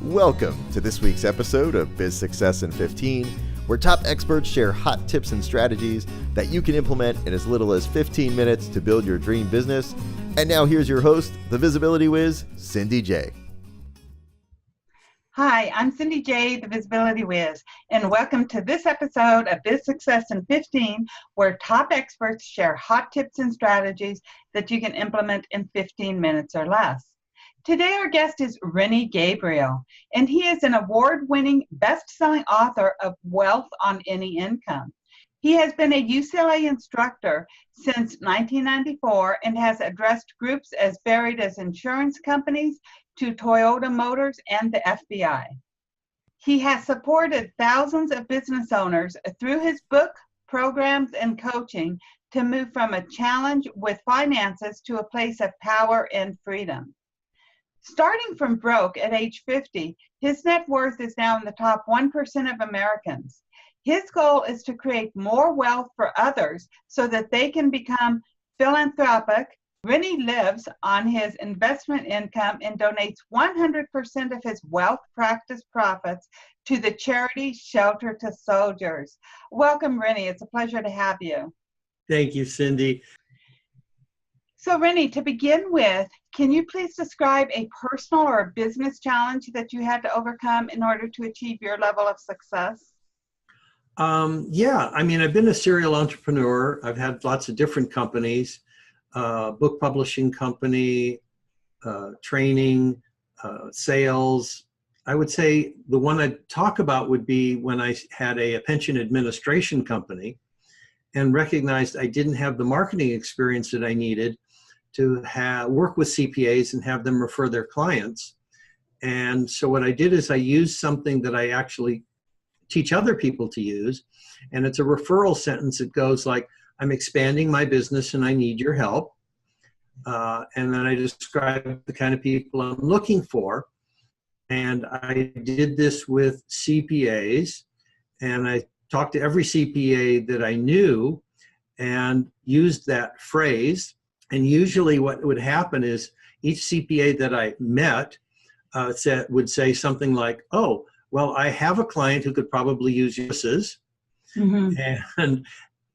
Welcome to this week's episode of Biz Success in 15, where top experts share hot tips and strategies that you can implement in as little as 15 minutes to build your dream business. And now here's your host, the Visibility Wiz, Cindy J. Hi, I'm Cindy J, the Visibility Wiz, and welcome to this episode of Biz Success in 15, where top experts share hot tips and strategies that you can implement in 15 minutes or less. Today, our guest is Rennie Gabriel, and he is an award-winning, best-selling author of Wealth on Any Income. He has been a UCLA instructor since 1994 and has addressed groups as varied as insurance companies to Toyota Motors and the FBI. He has supported thousands of business owners through his book, programs, and coaching to move from a challenge with finances to a place of power and freedom. Starting from broke at age 50, his net worth is now in the top 1% of Americans. His goal is to create more wealth for others so that they can become philanthropic. Rennie lives on his investment income and donates 100% of his wealth practice profits to the charity Shelter to Soldiers. Welcome, Rennie. It's a pleasure to have you. Thank you, Cindy. So, Rennie, to begin with, can you please describe a personal or a business challenge that you had to overcome in order to achieve your level of success? I've been a serial entrepreneur. I've had lots of different companies, book publishing company, training, sales. I would say the one I'd talk about would be when I had a pension administration company and recognized I didn't have the marketing experience that I needed to work with CPAs and have them refer their clients. And so what I did is I used something that I actually teach other people to use. And it's a referral sentence that goes like, I'm expanding my business and I need your help. And then I describe the kind of people I'm looking for. And I did this with CPAs. And I talked to every CPA that I knew and used that phrase. And usually what would happen is each CPA that I met would say something like, oh, well, I have a client who could probably use your services. Mm-hmm.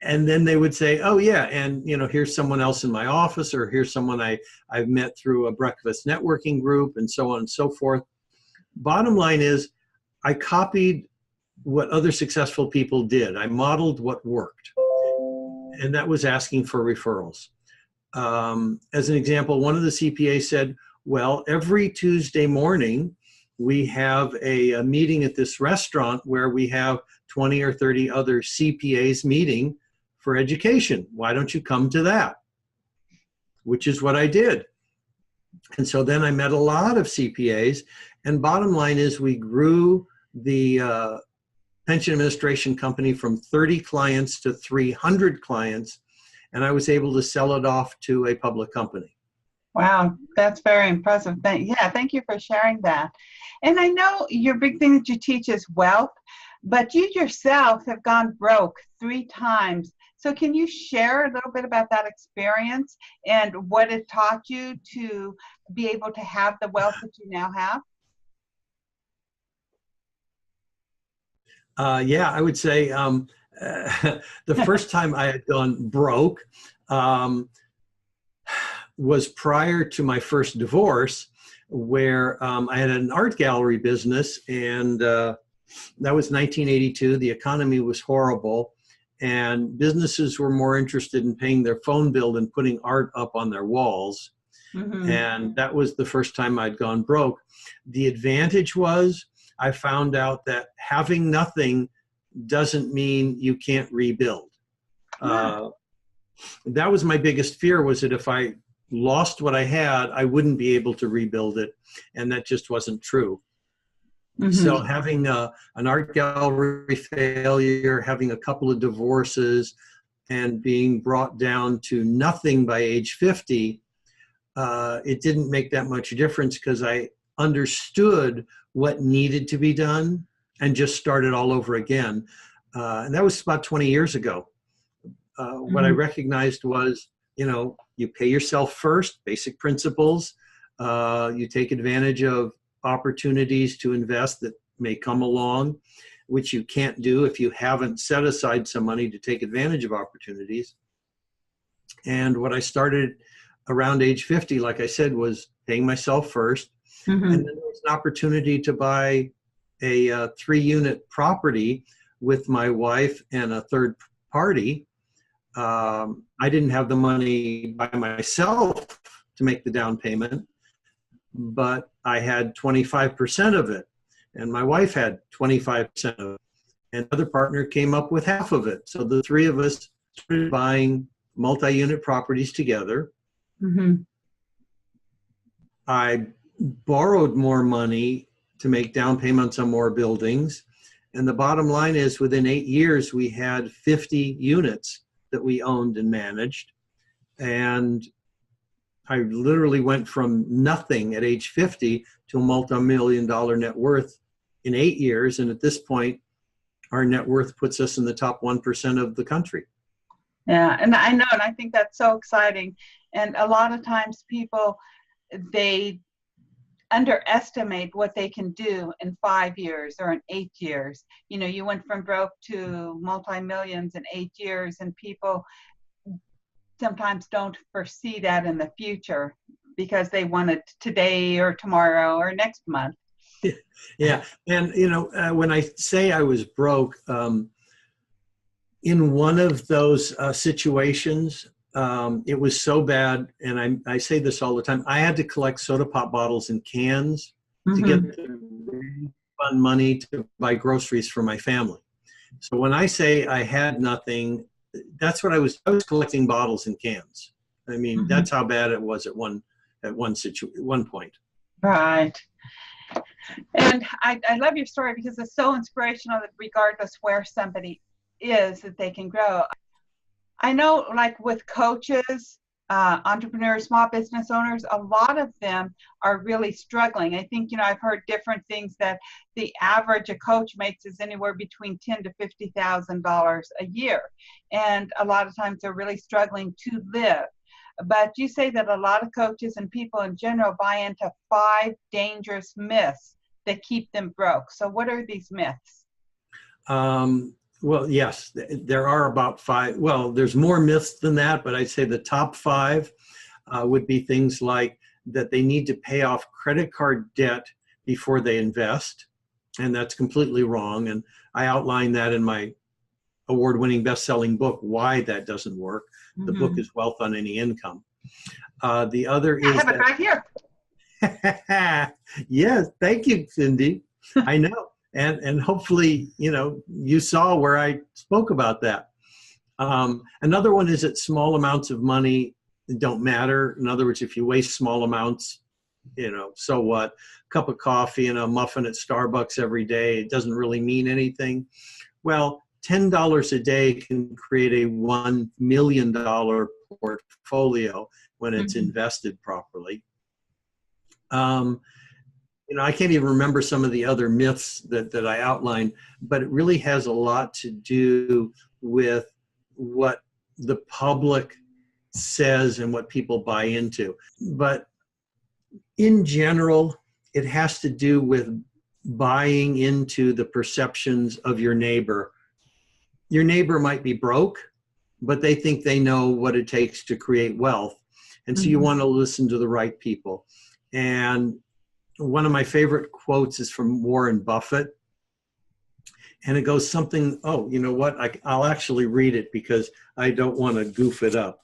And then they would say, oh, yeah, and here's someone else in my office, or here's someone I've met through a breakfast networking group, and so on and so forth. Bottom line is I copied what other successful people did. I modeled what worked, and that was asking for referrals. As an example, one of the CPAs said, well, every Tuesday morning, we have a meeting at this restaurant where we have 20 or 30 other CPAs meeting for education. Why don't you come to that? Which is what I did. And so then I met a lot of CPAs, and bottom line is we grew the pension administration company from 30 clients to 300 clients, and I was able to sell it off to a public company. Wow, that's very impressive. Thank you for sharing that. And I know your big thing that you teach is wealth, but you yourself have gone broke 3 times. So can you share a little bit about that experience and what it taught you to be able to have the wealth that you now have? I would say the first time I had gone broke was prior to my first divorce, where I had an art gallery business, and that was 1982. The economy was horrible, and businesses were more interested in paying their phone bill than putting art up on their walls. Mm-hmm. And that was the first time I'd gone broke. The advantage was I found out that having nothing doesn't mean you can't rebuild. Yeah. That was my biggest fear, was that if I lost what I had, I wouldn't be able to rebuild it. And that just wasn't true. Mm-hmm. So having an art gallery failure, having a couple of divorces, and being brought down to nothing by age 50, it didn't make that much difference because I understood what needed to be done and just started all over again. And that was about 20 years ago. What I recognized was, you pay yourself first, basic principles. You take advantage of opportunities to invest that may come along, which you can't do if you haven't set aside some money to take advantage of opportunities. And what I started around age 50, like I said, was paying myself first. Mm-hmm. And then there was an opportunity to buy a 3-unit property with my wife and a third party. I didn't have the money by myself to make the down payment, but I had 25% of it, and my wife had 25% of it, and the other partner came up with half of it. So the three of us started buying multi-unit properties together. Mm-hmm. I borrowed more money to make down payments on more buildings. And the bottom line is, within 8 years, we had 50 units that we owned and managed. And I literally went from nothing at age 50 to a multi-million-dollar net worth in 8 years. And at this point, our net worth puts us in the top 1% of the country. Yeah, and I know, and I think that's so exciting. And a lot of times people, they underestimate what they can do in 5 years or in 8 years. You know, you went from broke to multi-millions in 8 years, and people sometimes don't foresee that in the future because they want it today or tomorrow or next month. Yeah, and you know, when I say I was broke, in one of those situations, it was so bad, and I say this all the time, I had to collect soda pop bottles and cans to get the refund money to buy groceries for my family. So when I say I had nothing, that's what I was collecting bottles and cans. I mean, that's how bad it was at one point. Right. And I love your story because it's so inspirational that regardless where somebody is, that they can grow. I know, like with coaches, entrepreneurs, small business owners, a lot of them are really struggling. I think, you know, I've heard different things that the average a coach makes is anywhere between $10,000 to $50,000 a year. And a lot of times they're really struggling to live. But you say that a lot of coaches and people in general buy into 5 dangerous myths that keep them broke. So what are these myths? Well, yes, there are about 5. Well, there's more myths than that, but I'd say the top 5 would be things like that they need to pay off credit card debt before they invest. And that's completely wrong. And I outline that in my award-winning best-selling book, Why That Doesn't Work. The book is Wealth on Any Income. The other is I have it right here. Yes, thank you, Cindy. I know. And hopefully, you know, you saw where I spoke about that. Another one is that small amounts of money don't matter. In other words, if you waste small amounts, you know, so what? A cup of coffee and a muffin at Starbucks every day, it doesn't really mean anything. Well, $10 a day can create a $1 million portfolio when it's invested properly. You know, I can't even remember some of the other myths that I outlined, but it really has a lot to do with what the public says and what people buy into. But in general, it has to do with buying into the perceptions of your neighbor. Your neighbor might be broke, but they think they know what it takes to create wealth. And so you want to listen to the right people. And one of my favorite quotes is from Warren Buffett. And it goes something, oh, you know what? I'll actually read it because I don't want to goof it up.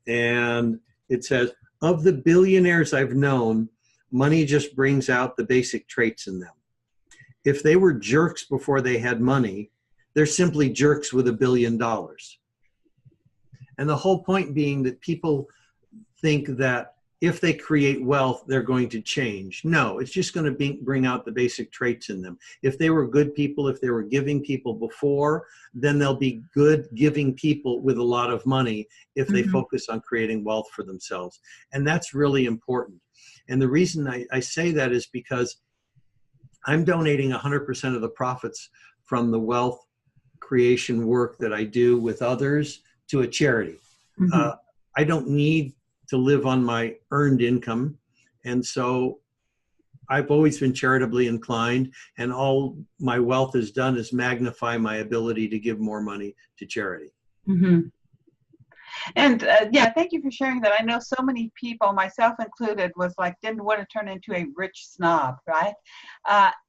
And it says, of the billionaires I've known, money just brings out the basic traits in them. If they were jerks before they had money, they're simply jerks with $1 billion. And the whole point being that people think that if they create wealth, they're going to change. No, it's just going to bring out the basic traits in them. If they were good people, if they were giving people before, then they'll be good giving people with a lot of money if they focus on creating wealth for themselves. And that's really important. And the reason I say that is because I'm donating 100% of the profits from the wealth creation work that I do with others to a charity. I don't need to live on my earned income. And so I've always been charitably inclined, and all my wealth has done is magnify my ability to give more money to charity. Mm-hmm. And yeah, thank you for sharing that. I know so many people, myself included, was like, didn't want to turn into a rich snob, right?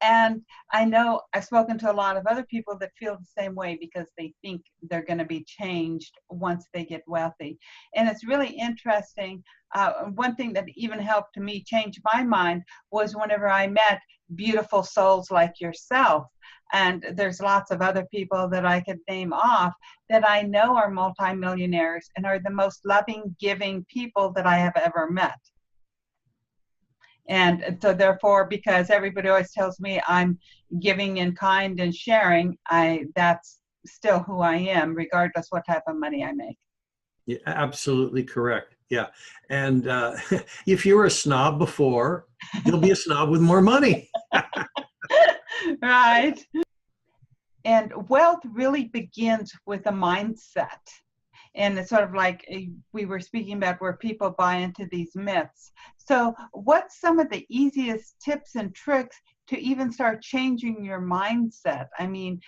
And I know I've spoken to a lot of other people that feel the same way because they think they're going to be changed once they get wealthy. And it's really interesting. One thing that even helped me change my mind was whenever I met beautiful souls like yourself. And there's lots of other people that I could name off that I know are multimillionaires and are the most loving, giving people that I have ever met. And so therefore, because everybody always tells me I'm giving in kind and sharing, that's still who I am, regardless what type of money I make. Yeah, absolutely correct. Yeah. And if you were a snob before, you'll be a snob with more money. Right. And wealth really begins with a mindset. And it's sort of like we were speaking about where people buy into these myths. So what's some of the easiest tips and tricks to even start changing your mindset? I mean,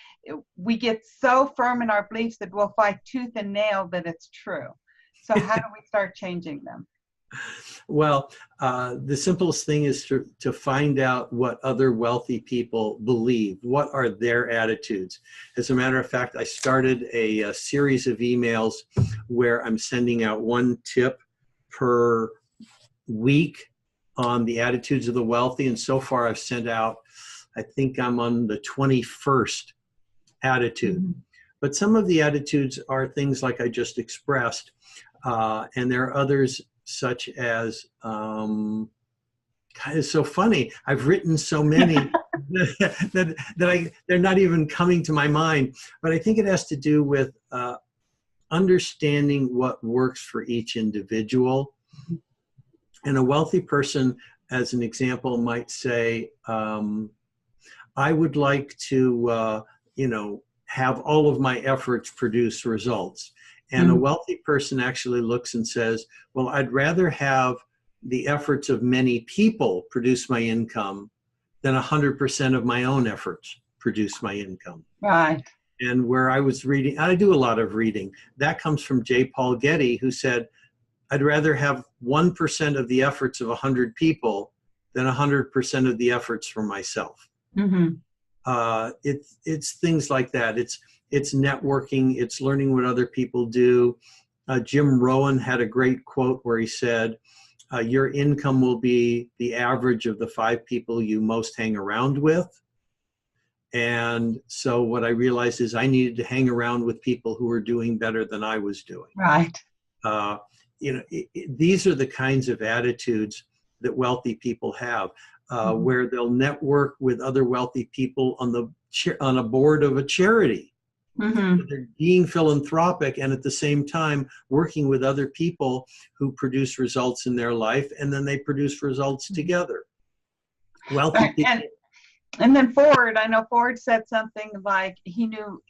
we get so firm in our beliefs that we'll fight tooth and nail that it's true. So how do we start changing them? Well, the simplest thing is to find out what other wealthy people believe. What are their attitudes? As a matter of fact, I started a series of emails where I'm sending out one tip per week on the attitudes of the wealthy. And so far I've sent out, I think I'm on the 21st attitude. Mm-hmm. But some of the attitudes are things like I just expressed. And there are others such as, God, it's so funny. I've written so many that they're not even coming to my mind. But I think it has to do with understanding what works for each individual. And a wealthy person, as an example, might say, I would like to, have all of my efforts produce results. And a wealthy person actually looks and says, well, I'd rather have the efforts of many people produce my income than 100% of my own efforts produce my income. Right. And where I was reading, I do a lot of reading, that comes from J. Paul Getty, who said, I'd rather have 1% of the efforts of 100 people than 100% of the efforts for myself. Mm-hmm. It's things like that. It's networking. It's learning what other people do. Jim Rohn had a great quote where he said, your income will be the average of the 5 people you most hang around with. And so what I realized is I needed to hang around with people who were doing better than I was doing. Right. These are the kinds of attitudes that wealthy people have, where they'll network with other wealthy people on a board of a charity. Mm-hmm. So they're being philanthropic and at the same time working with other people who produce results in their life, and then they produce results together. Wealthy people. And then Ford, I know Ford said something like he knew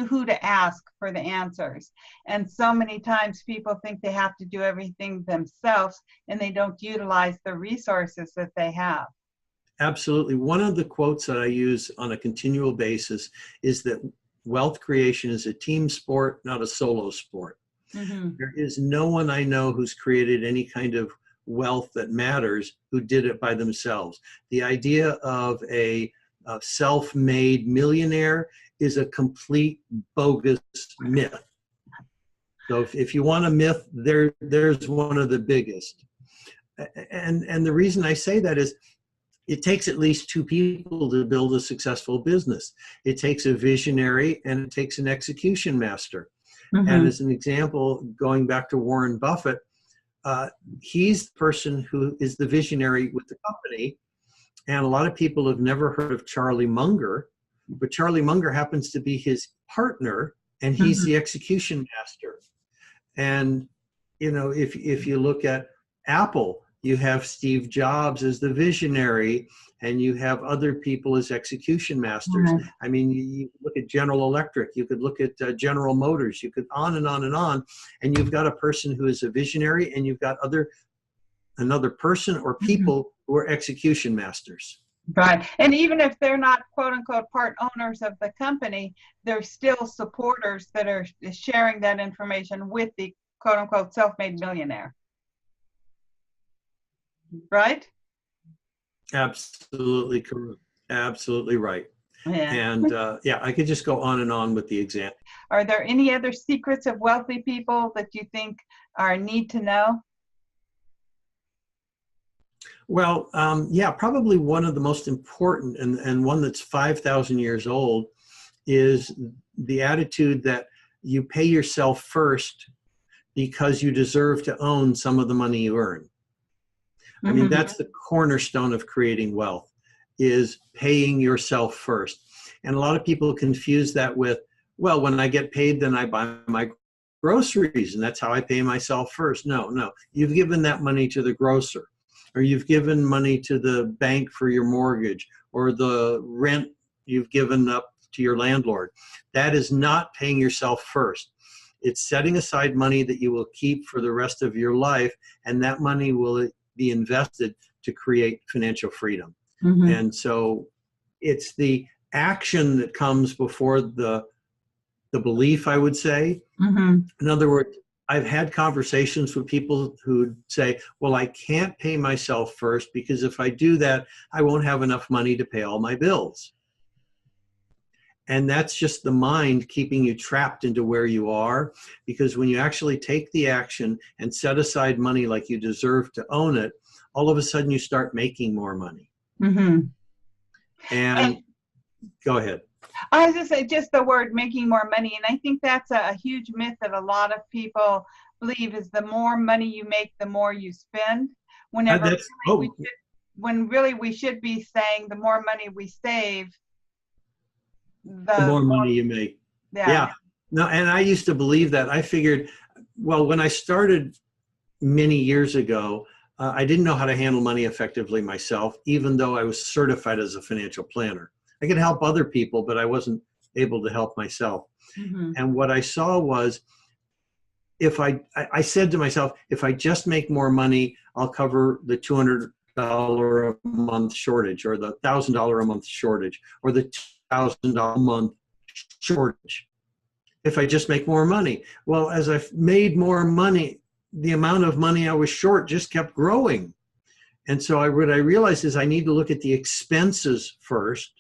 who to ask for the answers. And so many times people think they have to do everything themselves and they don't utilize the resources that they have. Absolutely. One of the quotes that I use on a continual basis is that wealth creation is a team sport, not a solo sport. Mm-hmm. There is no one I know who's created any kind of wealth that matters who did it by themselves. The idea of a self-made millionaire is a complete bogus myth. So if you want a myth, there's one of the biggest. And the reason I say that is it takes at least 2 people to build a successful business. It takes a visionary and it takes an execution master. Mm-hmm. And as an example, going back to Warren Buffett, he's the person who is the visionary with the company. And a lot of people have never heard of Charlie Munger, but Charlie Munger happens to be his partner and he's the execution master. And, if you look at Apple, you have Steve Jobs as the visionary and you have other people as execution masters. Mm-hmm. I mean, you look at General Electric, you could look at General Motors, you could on and on and on. And you've got a person who is a visionary and you've got another person or people who are execution masters. Right. And even if they're not quote unquote part owners of the company, they're still supporters that are sharing that information with the quote unquote self-made millionaire. Right? Absolutely correct. Absolutely right. Yeah. And yeah, I could just go on and on with the example. Are there any other secrets of wealthy people that you think are need to know? Well, yeah, probably one of the most important and one that's 5,000 years old is the attitude that you pay yourself first because you deserve to own some of the money you earn. I mean, that's the cornerstone of creating wealth, is paying yourself first. And a lot of people confuse that with, well, when I get paid, then I buy my groceries, and that's how I pay myself first. No, no. You've given that money to the grocer, or you've given money to the bank for your mortgage, or the rent you've given up to your landlord. That is not paying yourself first. It's setting aside money that you will keep for the rest of your life, and that money will be invested to create financial freedom. And so it's the action that comes before the belief, I would say. In other words, I've had conversations with people who say, well, I can't pay myself first because if I do that, I won't have enough money to pay all my bills. And that's just the mind keeping you trapped into where you are, because when you actually take the action and set aside money like you deserve to own it, all of a sudden you start making more money. And go ahead. I was just say just the word making more money. And I think that's a huge myth that a lot of people believe is the more money you make, the more you spend. Whenever when really we should be saying the more money we save, the more money you make. Yeah. No, and I used to believe that. I figured, well, when I started many years ago, I didn't know how to handle money effectively myself, even though I was certified as a financial planner. I could help other people, but I wasn't able to help myself. And what I saw was, if I said to myself, if I just make more money, I'll cover the $200 a month shortage, or the $1,000 a month shortage, or the $2,000 a month shortage. If I just make more money. Well, as I've made more money, the amount of money I was short just kept growing. And so what I realized is I need to look at the expenses first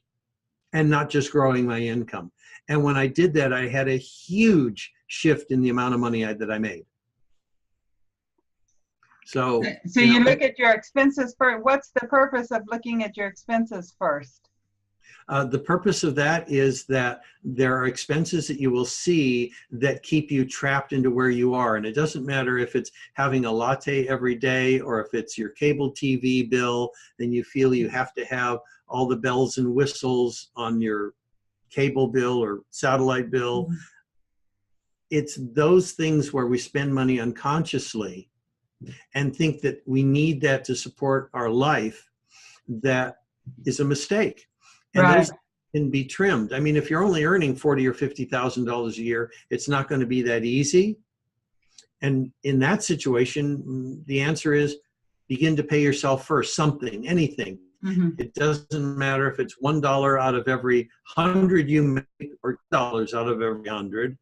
and not just growing my income. And when I did that, I had a huge shift in the amount of money that I made. So you look at your expenses first. What's the purpose of looking at your expenses first? The purpose of that is that there are expenses that you will see that keep you trapped into where you are. And it doesn't matter if it's having a latte every day, or if it's your cable TV bill, then you feel you have to have all the bells and whistles on your cable bill or satellite bill. It's those things where we spend money unconsciously and think that we need that to support our life. That is a mistake. And those can be trimmed. I mean, if you're only earning $40,000 or $50,000 a year, it's not going to be that easy. And in that situation, the answer is begin to pay yourself first, something, anything. It doesn't matter if it's $1 out of every 100 you make, or $2 out of every 100.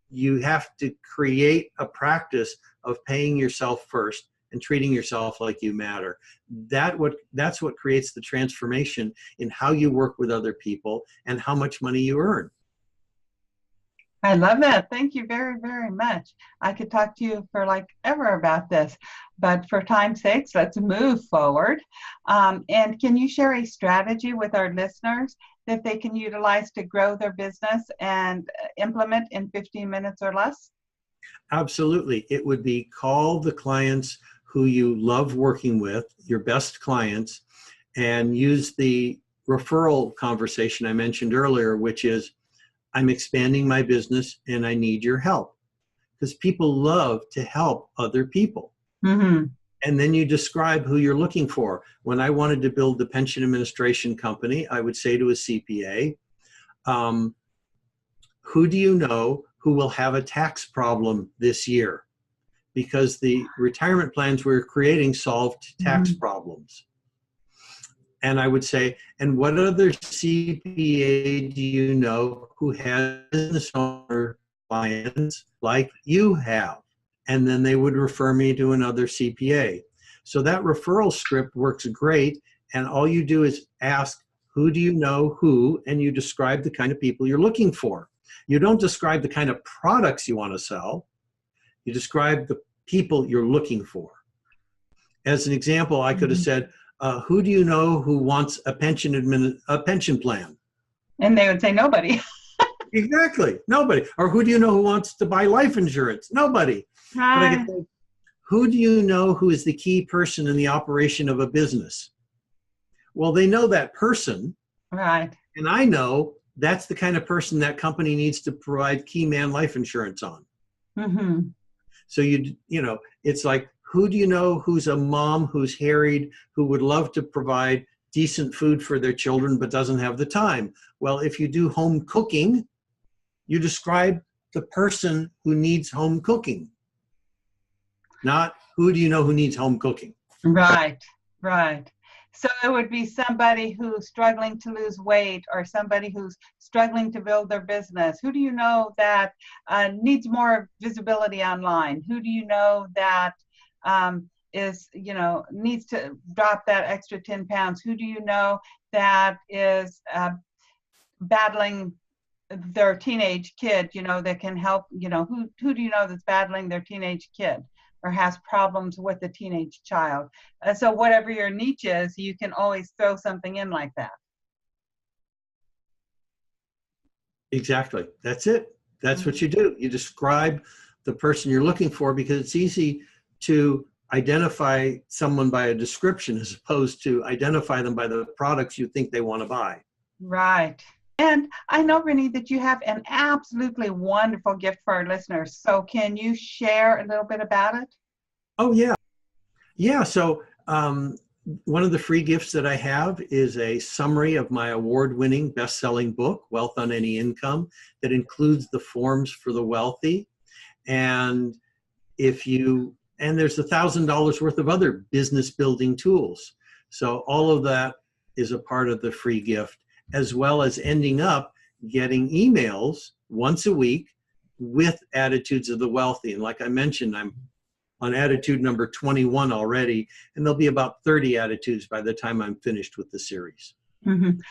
You have to create a practice of paying yourself first and treating yourself like you matter. That's what creates the transformation in how you work with other people and how much money you earn. I love that. Thank you very, very much. I could talk to you for like ever about this, but for time's sake, let's move forward. And can you share a strategy with our listeners that they can utilize to grow their business and implement in 15 minutes or less? Absolutely. It would be call the clients who you love working with, your best clients, and use the referral conversation I mentioned earlier, which is, I'm expanding my business and I need your help. Because people love to help other people. And then you describe who you're looking for. When I wanted to build the pension administration company, I would say to a CPA, who do you know who will have a tax problem this year? Because the retirement plans we're creating solved tax problems. And I would say, and what other CPA do you know who has business owner clients like you have? And then they would refer me to another CPA. So that referral script works great. And all you do is ask, who do you know who, and you describe the kind of people you're looking for. You don't describe the kind of products you want to sell. You describe the people you're looking for. As an example, I could have said, who do you know who wants a pension plan? And they would say nobody. Exactly, nobody. Or who do you know who wants to buy life insurance? Nobody. But I could say, who do you know who is the key person in the operation of a business? Well, they know that person. Right. And I know that's the kind of person that company needs to provide key man life insurance on. Mm-hmm. So you know, it's like, who do you know who's a mom who's harried, who would love to provide decent food for their children but doesn't have the time? Well, if you do home cooking, you describe the person who needs home cooking, not who do you know who needs home cooking. Right, right. So it would be somebody who's struggling to lose weight, or somebody who's struggling to build their business. Who do you know that needs more visibility online? Who do you know that needs to drop that extra 10 pounds? Who do you know that is battling their teenage kid, that can help, who do you know that's battling their teenage kid or has problems with a teenage child? So whatever your niche is, you can always throw something in like that. Exactly. That's it. That's what you do. You describe the person you're looking for, because it's easy to identify someone by a description as opposed to identify them by the products you think they want to buy. Right. And I know, Rennie, that you have an absolutely wonderful gift for our listeners. So can you share a little bit about it? Oh, yeah. Yeah. So one of the free gifts that I have is a summary of my award-winning best-selling book, Wealth on Any Income, that includes the forms for the wealthy. And there's $1,000 worth of other business building tools. So all of that is a part of the free gift, as well as ending up getting emails once a week with attitudes of the wealthy. And like I mentioned, I'm on attitude number 21 already, and there'll be about 30 attitudes by the time I'm finished with the series. Mm-hmm.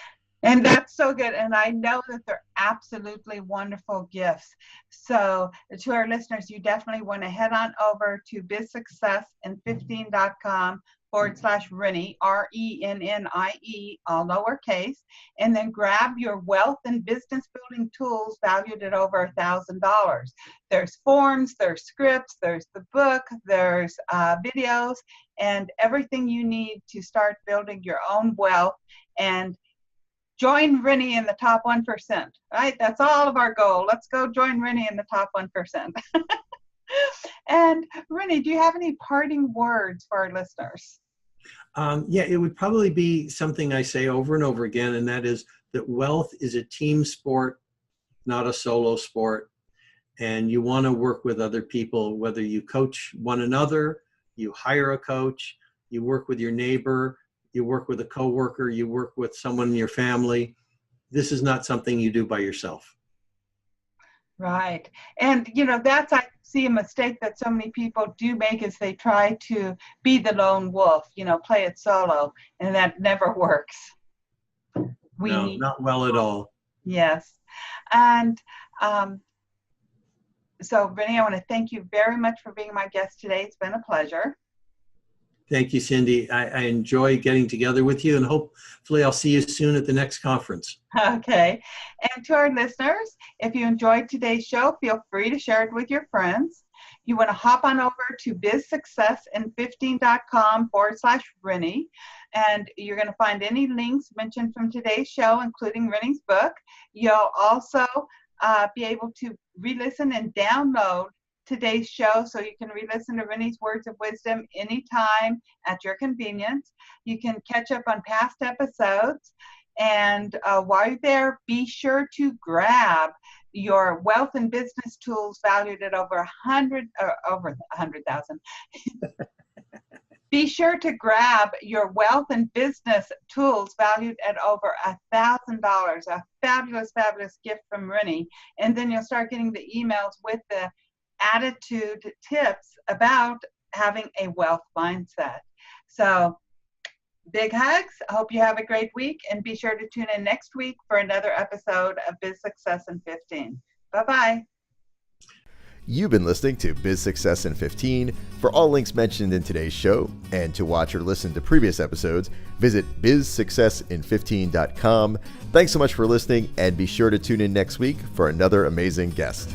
And that's so good. And I know that they're absolutely wonderful gifts. So to our listeners, you definitely want to head on over to bizsuccessin15.com/Rennie, RENNIE, all lowercase, and then grab your wealth and business building tools valued at over $1,000. There's forms, there's scripts, there's the book, there's videos, and everything you need to start building your own wealth and join Rennie in the top 1%, right? That's all of our goal. Let's go join Rennie in the top 1%. And Rennie, do you have any parting words for our listeners? Yeah, it would probably be something I say over and over again, and that is that wealth is a team sport, not a solo sport. And you want to work with other people, whether you coach one another, you hire a coach, you work with your neighbor, you work with a coworker, you work with someone in your family. This is not something you do by yourself. Right. And, that's, I see a mistake that so many people do make, is they try to be the lone wolf, play it solo, and that never works. No, not well at all. Yes. And so, Rennie, I want to thank you very much for being my guest today. It's been a pleasure. Thank you, Cindy. I enjoy getting together with you, and hopefully I'll see you soon at the next conference. Okay. And to our listeners, if you enjoyed today's show, feel free to share it with your friends. You want to hop on over to bizsuccessin15.com/Rennie, and you're going to find any links mentioned from today's show, including Rennie's book. You'll also be able to re-listen and download today's show, so you can re-listen to Rennie's words of wisdom anytime at your convenience. You can catch up on past episodes, and while you're there, be sure to grab your wealth and business tools valued at over 100,000. Be sure to grab your wealth and business tools valued at over $1,000, a fabulous, fabulous gift from Rennie. And then you'll start getting the emails with the attitude tips about having a wealth mindset. So big hugs. I hope you have a great week, and be sure to tune in next week for another episode of Biz Success in 15. Bye-bye. You've been listening to Biz Success in 15. For all links mentioned in today's show and to watch or listen to previous episodes, visit bizsuccessin15.com. Thanks so much for listening, and be sure to tune in next week for another amazing guest.